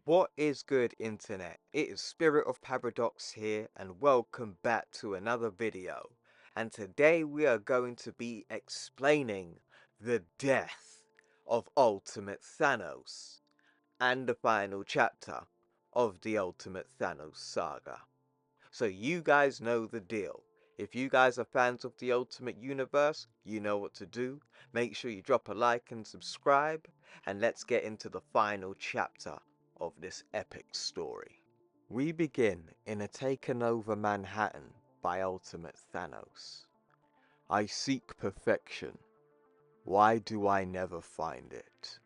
What is good, internet? It is Spirit of Paradox here, and welcome back to another video. And today we are going to be explaining the death of Ultimate Thanos and the final chapter of the Ultimate Thanos saga. So you guys know the deal. If you guys are fans of the Ultimate Universe, you know what to do. Make sure you drop a like and subscribe, and let's get into the final chapter of this epic story. We begin in a taken over Manhattan by Ultimate Thanos. I seek perfection. Why do I never find it?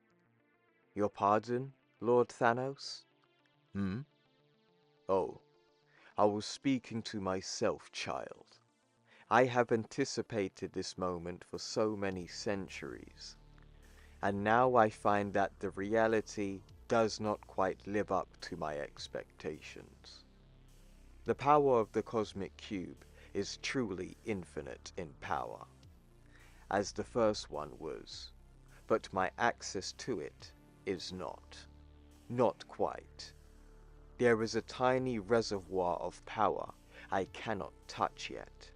Your pardon, Lord Thanos? Oh, I was speaking to myself, child. I have anticipated this moment for so many centuries, and now I find that the reality does not quite live up to my expectations. The power of the cosmic cube is truly infinite in power, as the first one was, but my access to it is not. Not quite. There is a tiny reservoir of power I cannot touch yet,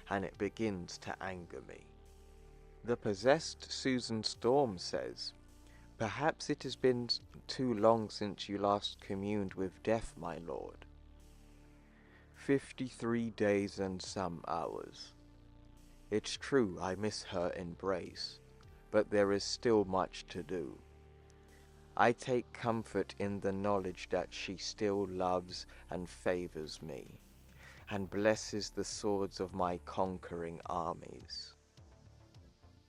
and it begins to anger me. The possessed Susan Storm says, "Perhaps it has been too long since you last communed with death, my lord." 53 days and some hours. It's true I miss her embrace, but there is still much to do. I take comfort in the knowledge that she still loves and favors me, and blesses the swords of my conquering armies.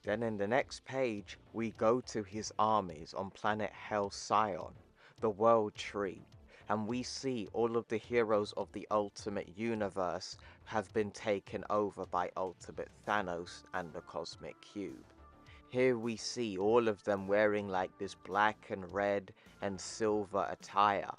Then in the next page, we go to his armies on planet Halcyon, the World Tree, and we see all of the heroes of the Ultimate Universe have been taken over by Ultimate Thanos and the Cosmic Cube. Here we see all of them wearing like this black and red and silver attire.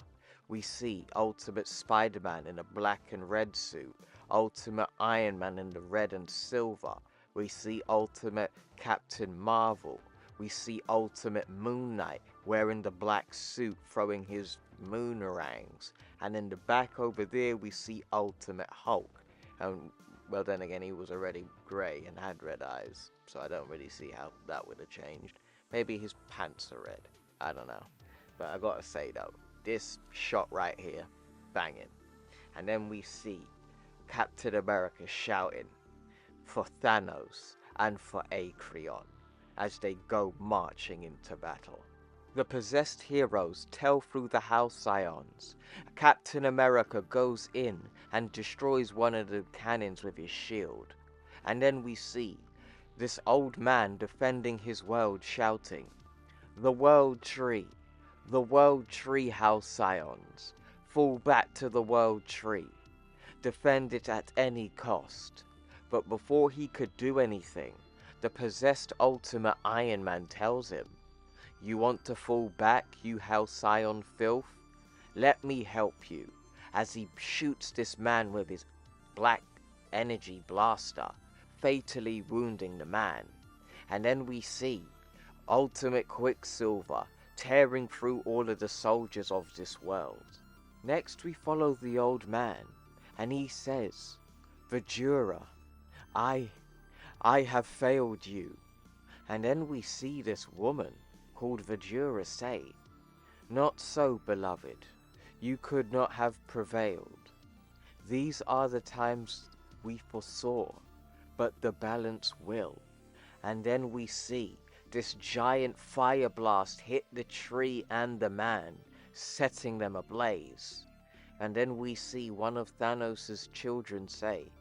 We see Ultimate Spider-Man in a black and red suit, Ultimate Iron Man in the red and silver. We see Ultimate Captain Marvel. We see Ultimate Moon Knight wearing the black suit, throwing his moonerangs. And in the back over there, we see Ultimate Hulk. And, well, then again, he was already grey and had red eyes, so I don't really see how that would have changed. Maybe his pants are red. I don't know. But I gotta say, though, this shot right here, banging. And then we see Captain America shouting for Thanos and for Acreon as they go marching into battle. The possessed heroes tell through the Halcyons. Captain America goes in and destroys one of the cannons with his shield. And then we see this old man defending his world shouting, "The World Tree! The World Tree, Halcyons! Fall back to the World Tree! Defend it at any cost!" But before he could do anything, the possessed Ultimate Iron Man tells him, "You want to fall back, you Halcyon filth? Let me help you," as he shoots this man with his black energy blaster, fatally wounding the man. And then we see Ultimate Quicksilver tearing through all of the soldiers of this world. Next we follow the old man, and he says, "Vajura, I have failed you." And then we see this woman called Vajura say, "Not so, beloved. You could not have prevailed. These are the times we foresaw, but the balance will." And then we see this giant fire blast hit the tree and the man, setting them ablaze. And then we see one of Thanos' children say,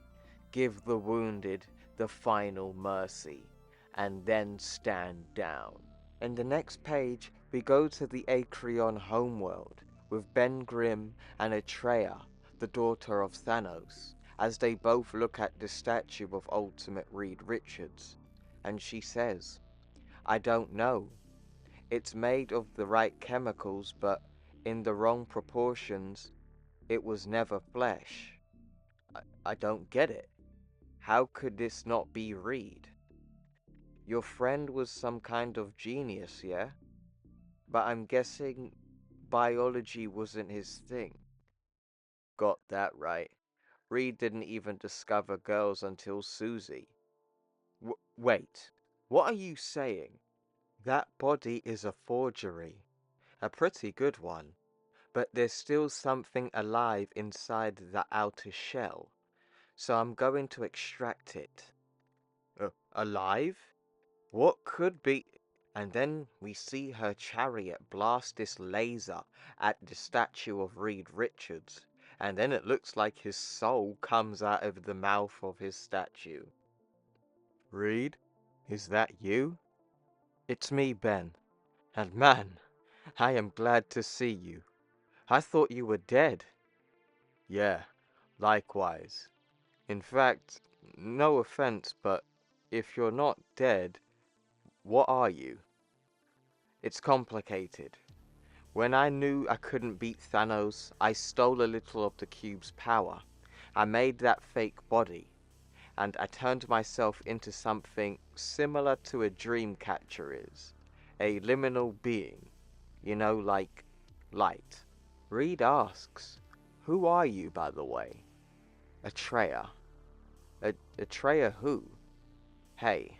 "Give the wounded the final mercy, and then stand down." In the next page, we go to the Acreon homeworld with Ben Grimm and Atreya, the daughter of Thanos, as they both look at the statue of Ultimate Reed Richards, and she says, "I don't know. It's made of the right chemicals, but in the wrong proportions. It was never flesh. I don't get it. How could this not be Reed? Your friend was some kind of genius, yeah? But I'm guessing biology wasn't his thing. Got that right. Reed didn't even discover girls until Susie. Wait, what are you saying? That body is a forgery. A pretty good one. But there's still something alive inside the outer shell. So I'm going to extract it. Alive? What could be? And then we see her chariot blast this laser at the statue of Reed Richards. And then it looks like his soul comes out of the mouth of his statue. Reed, is that you? It's me, Ben. And man, I am glad to see you. I thought you were dead. Yeah, likewise. In fact, no offense, but if you're not dead, what are you? It's complicated. When I knew I couldn't beat Thanos, I stole a little of the cube's power. I made that fake body, and I turned myself into something similar to a dream catcher is. A liminal being. You know, like light. Reed asks, who are you, by the way? Atreya. Atreya who? Hey,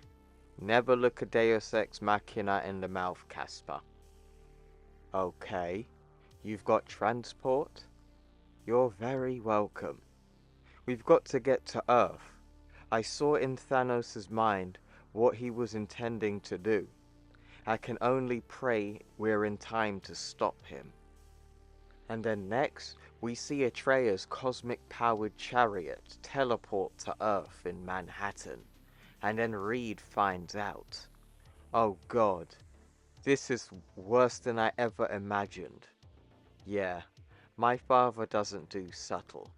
never look a Deus Ex Machina in the mouth, Casper. Okay, you've got transport? You're very welcome. We've got to get to Earth. I saw in Thanos' mind what he was intending to do. I can only pray we're in time to stop him. And then next, we see Atreya's cosmic-powered chariot teleport to Earth in Manhattan. And then Reed finds out. Oh God, this is worse than I ever imagined. Yeah, my father doesn't do subtle.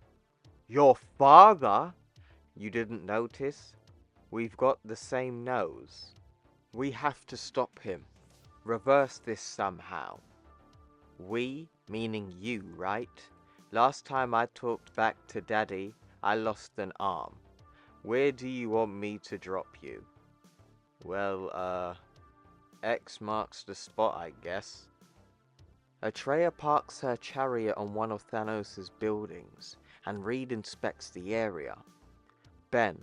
Your father? You didn't notice? We've got the same nose. We have to stop him. Reverse this somehow. We, meaning you, right? Last time I talked back to Daddy, I lost an arm. Where do you want me to drop you? Well, X marks the spot, I guess. Atreya parks her chariot on one of Thanos' buildings, and Reed inspects the area. Ben,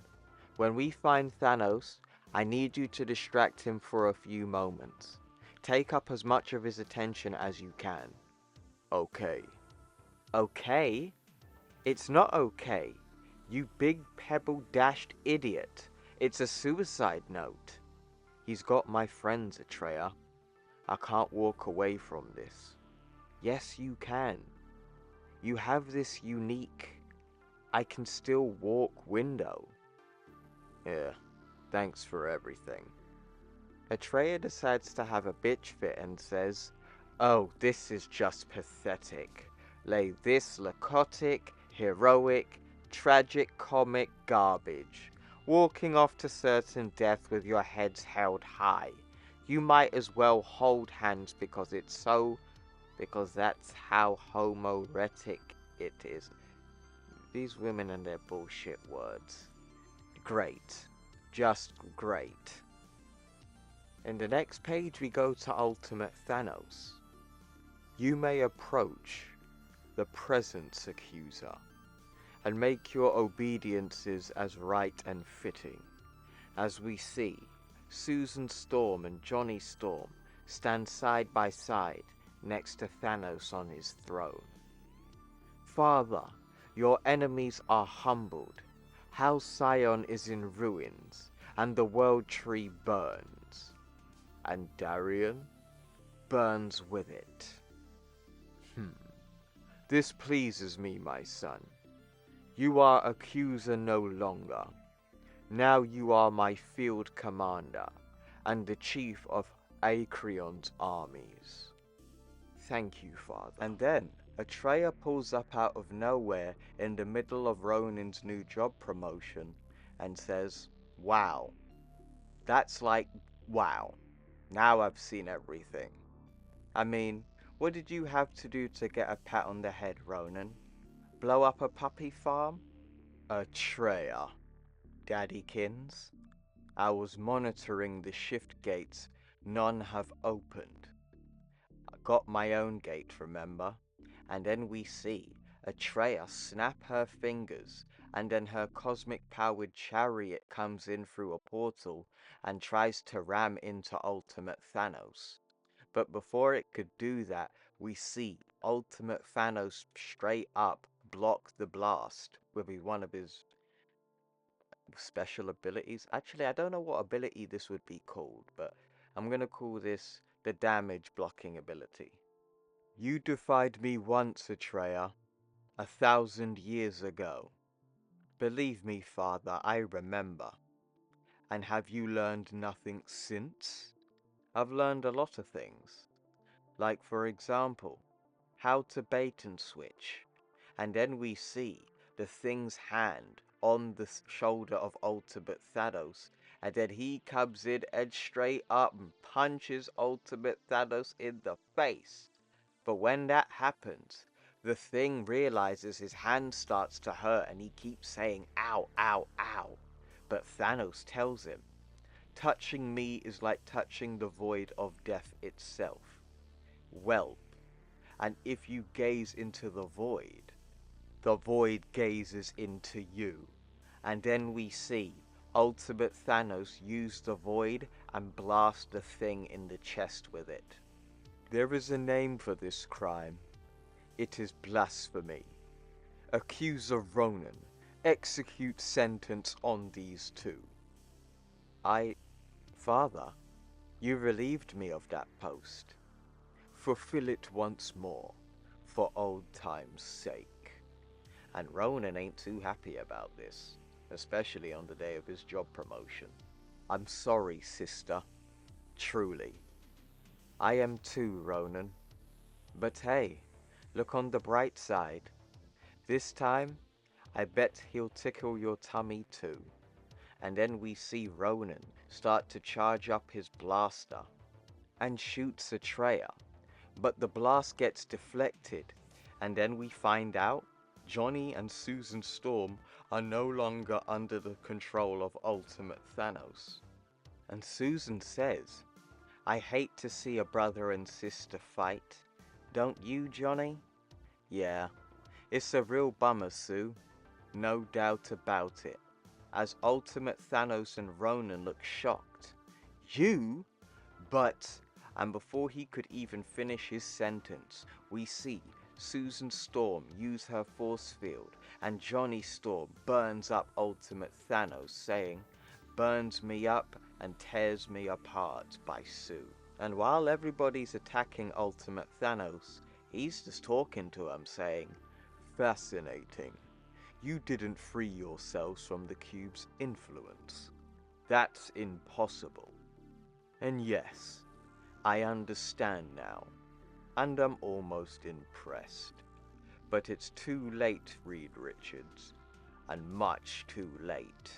when we find Thanos, I need you to distract him for a few moments. Take up as much of his attention as you can. Okay. Okay? It's not okay. You big pebble-dashed idiot. It's a suicide note. He's got my friends, Atreya. I can't walk away from this. Yes, you can. You have this unique, I can still walk window. Yeah, thanks for everything. Atreya decides to have a bitch fit and says, oh, this is just pathetic. Lay this lacotic, heroic, tragic comic garbage. Walking off to certain death with your heads held high. You might as well hold hands because that's how homoerotic it is. These women and their bullshit words. Great. Just great. In the next page we go to Ultimate Thanos. You may approach the presence accuser, and make your obediences as right and fitting. As we see, Susan Storm and Johnny Storm stand side by side next to Thanos on his throne. Father, your enemies are humbled. House Sion is in ruins, and the World Tree burns. And Darien burns with it. This pleases me, my son. You are accuser no longer. Now you are my field commander, and the chief of Acreon's armies. Thank you, Father. And then, Atreya pulls up out of nowhere in the middle of Ronin's new job promotion, and says, wow. That's like, wow. Now I've seen everything. I mean, what did you have to do to get a pat on the head, Ronan? Blow up a puppy farm? Atreya. Daddykins, I was monitoring the shift gates none have opened. got my own gate, remember? And then we see Atreya snap her fingers, and then her cosmic-powered chariot comes in through a portal and tries to ram into Ultimate Thanos. But before it could do that, we see Ultimate Thanos straight up block the blast with one of his special abilities. Actually, I don't know what ability this would be called, but I'm gonna call this the damage blocking ability. You defied me once, Atreya, 1,000 years ago. Believe me, Father, I remember. And have you learned nothing since? I've learned a lot of things. Like, for example, how to bait and switch. And then we see the thing's hand on the shoulder of Ultimate Thanos, and then he comes in and straight up and punches Ultimate Thanos in the face. But when that happens, the thing realizes his hand starts to hurt and he keeps saying, ow, ow, ow. But Thanos tells him, touching me is like touching the void of death itself. Whelp, and if you gaze into the void gazes into you. And then we see Ultimate Thanos use the void and blast the thing in the chest with it. There is a name for this crime. It is blasphemy. Accuser Ronan, execute sentence on these two. Father, you relieved me of that post. Fulfill it once more, for old time's sake. And Ronan ain't too happy about this, especially on the day of his job promotion. I'm sorry, sister. Truly. I am too, Ronan. But hey, look on the bright side. This time, I bet he'll tickle your tummy too. And then we see Ronan start to charge up his blaster and shoots Atreya. But the blast gets deflected, and then we find out Johnny and Susan Storm are no longer under the control of Ultimate Thanos. And Susan says, I hate to see a brother and sister fight. Don't you, Johnny? Yeah, it's a real bummer, Sue. No doubt about it. As Ultimate Thanos and Ronan look shocked. You? But... And before he could even finish his sentence, we see Susan Storm use her force field, and Johnny Storm burns up Ultimate Thanos, saying, burns me up and tears me apart by Sue. And while everybody's attacking Ultimate Thanos, he's just talking to him, saying, fascinating. You didn't free yourselves from the cube's influence. That's impossible. And yes, I understand now, and I'm almost impressed. But it's too late, Reed Richards, and much too late.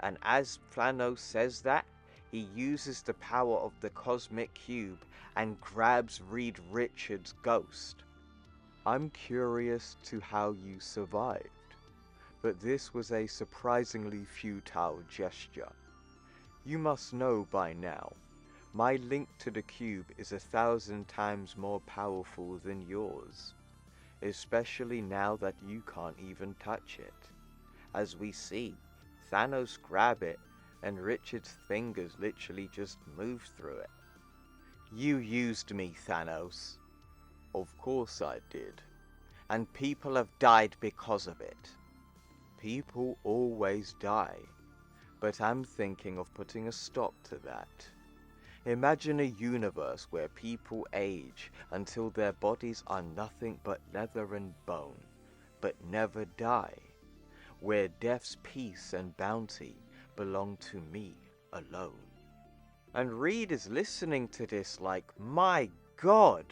And as Thanos says that, he uses the power of the cosmic cube and grabs Reed Richards' ghost. I'm curious to how you survived, but this was a surprisingly futile gesture. You must know by now, my link to the cube is 1,000 times more powerful than yours, especially now that you can't even touch it. As we see, Thanos grab it, and Richard's fingers literally just move through it. You used me, Thanos. Of course I did. And people have died because of it. People always die. But I'm thinking of putting a stop to that. Imagine a universe where people age until their bodies are nothing but leather and bone, but never die. Where death's peace and bounty belong to me alone. And Reed is listening to this like, my God,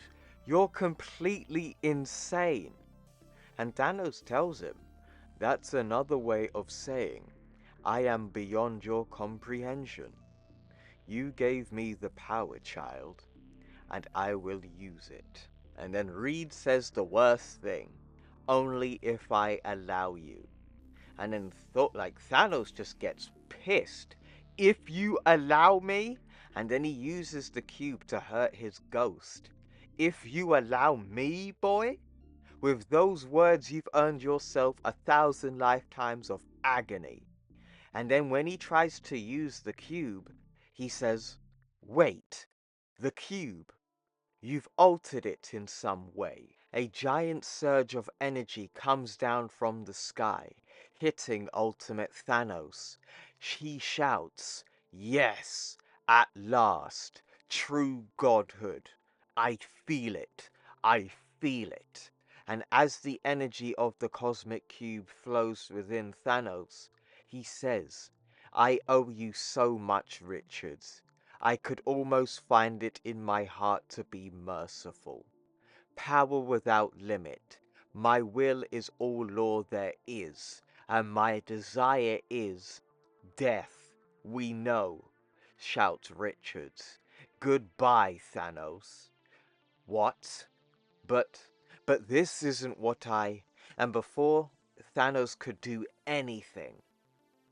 you're completely insane. And Thanos tells him, that's another way of saying, I am beyond your comprehension. You gave me the power, child, and I will use it. And then Reed says the worst thing, only if I allow you. And then Thanos just gets pissed. If you allow me? And then he uses the cube to hurt his ghost. If you allow me, boy? With those words you've earned yourself 1,000 lifetimes of agony. And then when he tries to use the cube, he says, wait, the cube. You've altered it in some way. A giant surge of energy comes down from the sky, hitting Ultimate Thanos. He shouts, yes, at last, true godhood. I feel it. I feel it. And as the energy of the cosmic cube flows within Thanos, he says, I owe you so much, Richards. I could almost find it in my heart to be merciful. Power without limit. My will is all law there is, and my desire is death. We know, shouts Richards. Goodbye, Thanos. What? But, but this isn't what I... And before Thanos could do anything,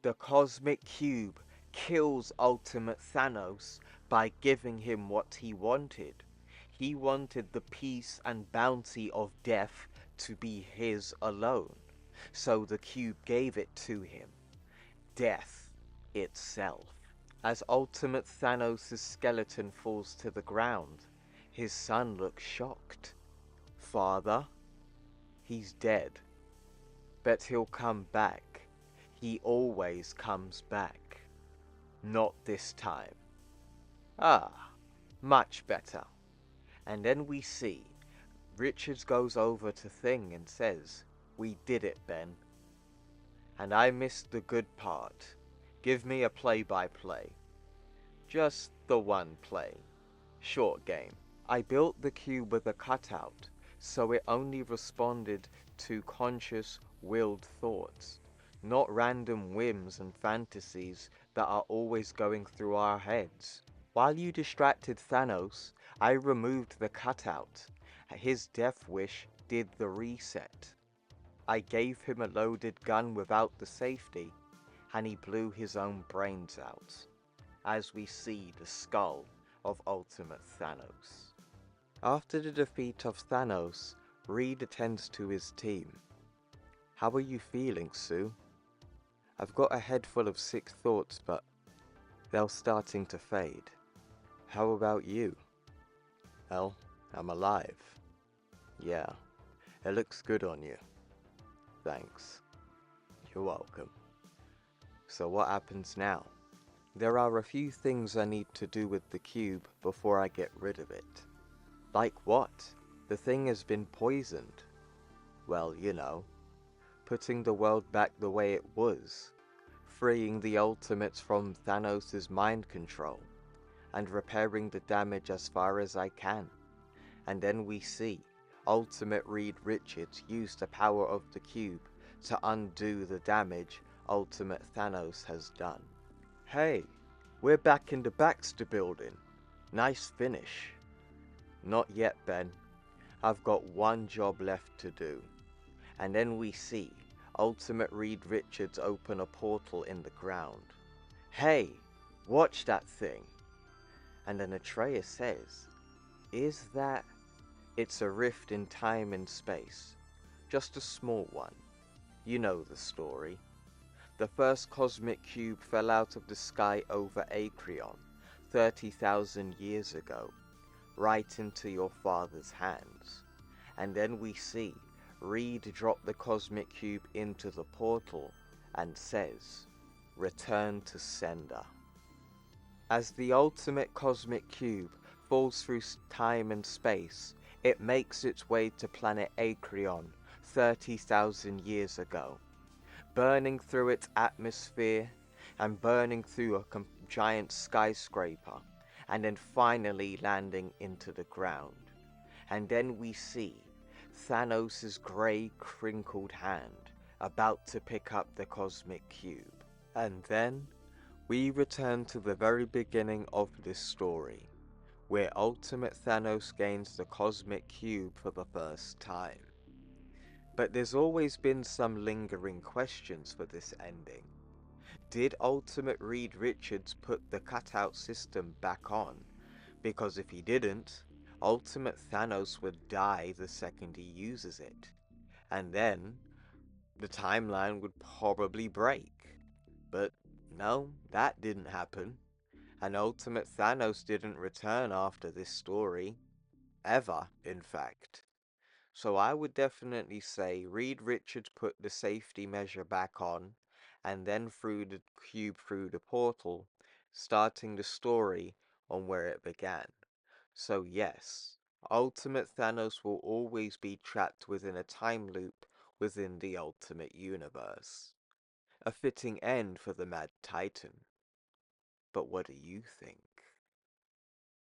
the cosmic cube kills Ultimate Thanos by giving him what he wanted. He wanted the peace and bounty of death to be his alone. So the cube gave it to him. Death itself. As Ultimate Thanos' skeleton falls to the ground, his son looks shocked. Father? He's dead. But he'll come back. He always comes back. Not this time. Ah, much better. And then we see Richards goes over to Thing and says, we did it, Ben. And I missed the good part. Give me a play-by-play. Just the one play. Short game. I built the cube with a cutout, so it only responded to conscious, willed thoughts, not random whims and fantasies that are always going through our heads. While you distracted Thanos, I removed the cutout. His death wish did the reset. I gave him a loaded gun without the safety, and he blew his own brains out, as we see the skull of Ultimate Thanos. After the defeat of Thanos, Reed attends to his team. How are you feeling, Sue? I've got a head full of sick thoughts, but they're starting to fade. How about you? Well, I'm alive. Yeah, it looks good on you. Thanks. You're welcome. So what happens now? There are a few things I need to do with the cube before I get rid of it. Like what? The thing has been poisoned. Well, you know, putting the world back the way it was, freeing the Ultimates from Thanos' mind control, and repairing the damage as far as I can. And then we see Ultimate Reed Richards use the power of the cube to undo the damage Ultimate Thanos has done. Hey, we're back in the Baxter building. Nice finish. Not yet, Ben. I've got one job left to do. And then we see Ultimate Reed Richards open a portal in the ground. Hey, watch that thing. And then Atreus says, is that... It's a rift in time and space. Just a small one. You know the story. The first cosmic cube fell out of the sky over Acreon 30,000 years ago, right into your father's hands. And then we see Reed drop the cosmic cube into the portal and says, return to sender. As the ultimate cosmic cube falls through time and space, it makes its way to planet Acreon 30,000 years ago, burning through its atmosphere and burning through a giant skyscraper, and then finally landing into the ground. And then we see Thanos' grey, crinkled hand about to pick up the cosmic cube. And then we return to the very beginning of this story, where Ultimate Thanos gains the cosmic cube for the first time. But there's always been some lingering questions for this ending. Did Ultimate Reed Richards put the cutout system back on? Because if he didn't, Ultimate Thanos would die the second he uses it, and then the timeline would probably break. But no, that didn't happen, and Ultimate Thanos didn't return after this story. Ever, in fact. So I would definitely say Reed Richards put the safety measure back on, and then threw the cube through the portal, starting the story on where it began. So yes, Ultimate Thanos will always be trapped within a time loop within the Ultimate Universe. A fitting end for the Mad Titan. But what do you think?